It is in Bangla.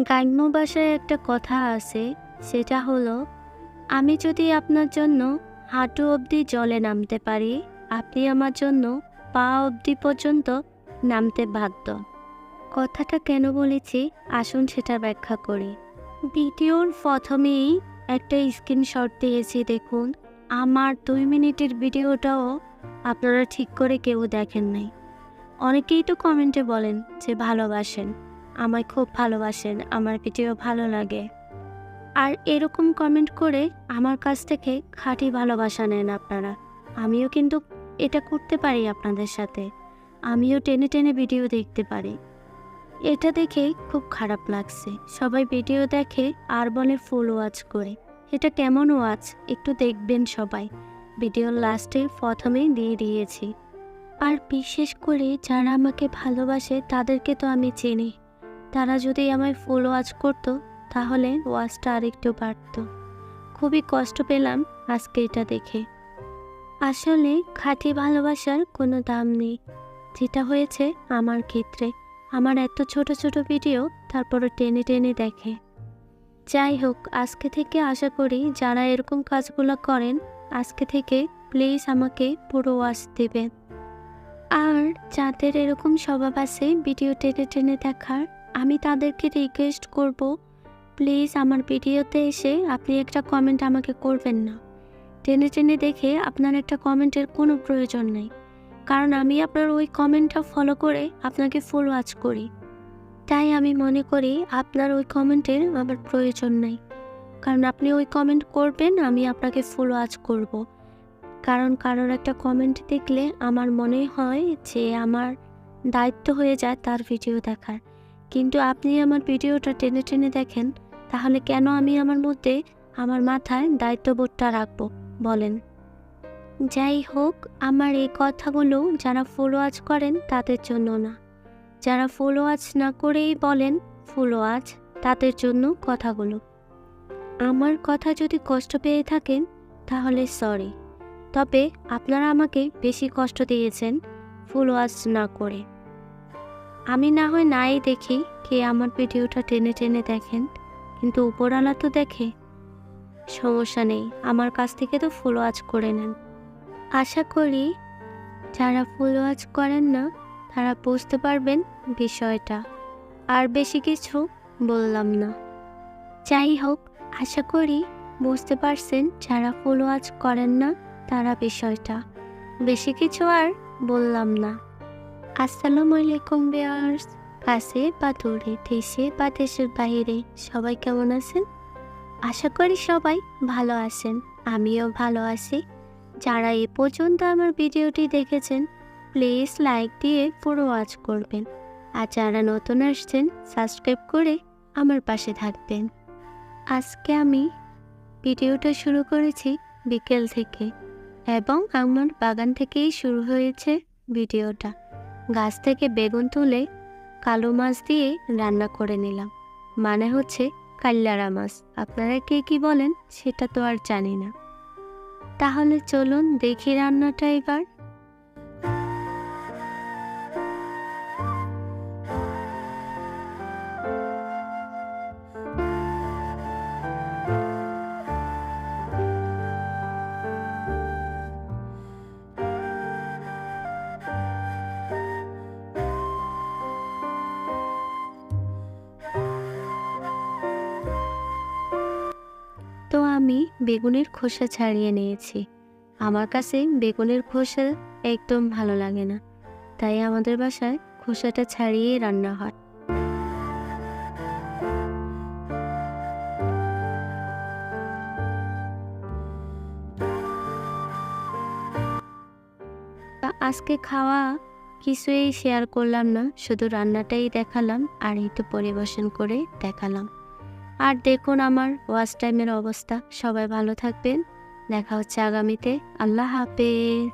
গ্রাম্য ভাষায় একটা কথা আছে, সেটা হলো, আমি যদি আপনার জন্য হাঁটু অবধি জলে নামতে পারি, আপনি আমার জন্য পা অবধি পর্যন্ত নামতে বাধ্য। কথাটা কেন বলেছি আসুন সেটা ব্যাখ্যা করি। ভিডিওর প্রথমেই একটা স্ক্রিনশট দিয়েছি, দেখুন। আমার 2 মিনিটের ভিডিওটাও আপনারা ঠিক করে কেউ দেখেন নাই। অনেকেই তো কমেন্টে বলেন যে ভালোবাসেন, আমায় খুব ভালোবাসেন, আমার ভিডিও ভালো লাগে। আর এরকম কমেন্ট করে আমার কাছ থেকে খাঁটি ভালোবাসা নেন আপনারা। আমিও কিন্তু এটা করতে পারি আপনাদের সাথে। আমিও টেনে টেনে ভিডিও দেখতে পারি। এটা দেখে খুব খারাপ লাগছে। সবাই ভিডিও দেখে আর বলে ফুল ওয়াচ করে। এটা কেমন ওয়াচ একটু দেখবেন সবাই। ভিডিওর লাস্টে প্রথমেই দিয়ে দিয়েছি। আর বিশেষ করে যারা আমাকে ভালোবাসে তাদেরকে তো আমি চিনি। তারা যদি আমায় ফুল ওয়াচ করতো তাহলে ওয়াচটা আরেকটু বাড়তো। খুবই কষ্ট পেলাম আজকে এটা দেখে। আসলে খাঁটি ভালোবাসার কোনো দাম নেই। যেটা হয়েছে আমার ক্ষেত্রে, আমার এত ছোট ছোট ভিডিও তারপরে টেনে টেনে দেখে। যাই হোক, আজকে থেকে আশা করি যারা এরকম কাজগুলো করেন, আজকে থেকে প্লিজ আমাকে পুরো ওয়াচ দেবেন। আর যাদের এরকম স্বভাব আছে ভিডিও টেনে টেনে দেখার, আমি তাদেরকে রিকোয়েস্ট করব, প্লিজ আমার ভিডিওতে এসে আপনি একটা কমেন্ট আমাকে করবেন না। টেনে টেনে দেখে আপনার একটা কমেন্টের কোনো প্রয়োজন নেই, কারণ আমি আপনার ওই কমেন্টটা ফলো করে আপনাকে ফুল ওয়াচ করি। তাই আমি মনে করি আপনার ওই কমেন্টের আমার প্রয়োজন নেই, কারণ আপনি ওই কমেন্ট করবেন, আমি আপনাকে ফুল ওয়াচ করব। কারণ কারোর একটা কমেন্ট দেখলে আমার মনে হয় যে আমার দায়িত্ব হয়ে যায় তার ভিডিও দেখার। কিন্তু আপনি আমার ভিডিওটা টেনে টেনে দেখেন, তাহলে কেন আমি আমার মাথায় দায়িত্ববোধটা রাখবো বলেন? যাই হোক, আমার এই কথাগুলো যারা ফুল ওয়াচ করেন তাদের জন্য না, যারা ফুল ওয়াচ না করেই বলেন ফুল ওয়াচ, তাদের জন্য কথাগুলো। আমার কথা যদি কষ্ট পেয়ে থাকেন তাহলে সরি, তবে আপনারা আমাকে বেশি কষ্ট দিয়েছেন ফুল ওয়াচ না করে। আমি না হয় নাই দেখি কে আমার ভিডিওটা টেনে টেনে দেখেন, কিন্তু উপরওয়ালা তো দেখে। সমস্যা নেই, আমার কাছ থেকে তো ফুল ওয়াচ করে নেন। আশা করি যারা ফুল ওয়াচ করেন না তারা বুঝতে পারবেন বিষয়টা। আর বেশি কিছু বললাম না। যাই হোক, আশা করি বুঝতে পারছেন যারা ফুল ওয়াচ করেন না তারা বিষয়টা। বেশি কিছু আর বললাম না। আসসালামু আলাইকুম ভিউয়ার্স, কাছে বা দূরে, দেশে বা দেশের বাইরে, সবাই কেমন আছেন? আশা করি সবাই ভালো আছেন, আমিও ভালো আছি। যারা এ পর্যন্ত আমার ভিডিওটি দেখেছেন প্লিজ লাইক দিয়ে পুরো ওয়াচ করবেন। আর যারা নতুন আসছেন সাবস্ক্রাইব করে আমার পাশে থাকবেন। আজকে আমি ভিডিওটা শুরু করেছি বিকেল থেকে, এবং আমার বাগান থেকেই শুরু হয়েছে ভিডিওটা। গাছ থেকে বেগুন তুলে কালো মাছ দিয়ে রান্না করে নিলাম, মানে হচ্ছে কাল্লারা মাছ। আপনারা কে কি বলেন সেটা তো আর জানি না। তাহলে চলুন দেখি রান্নাটা এবার। তো আমি বেগুনের খোসা ছাড়িয়ে নিয়েছি। আমার কাছে বেগুনের খোসা একদম ভালো লাগে না, তাই আমাদের বাসায় খোসাটা ছাড়িয়েই রান্না হয়। তা আজকে খাওয়া কিছুই শেয়ার করলাম না, শুধু রান্নাটাই দেখালাম আর একটু পরিবেশন করে দেখালাম। আর দেখুন আমার ওয়াচ টাইমের অবস্থা। সবাই ভালো থাকবেন, দেখা হচ্ছে আগামীতে। আল্লাহ হাফেজ।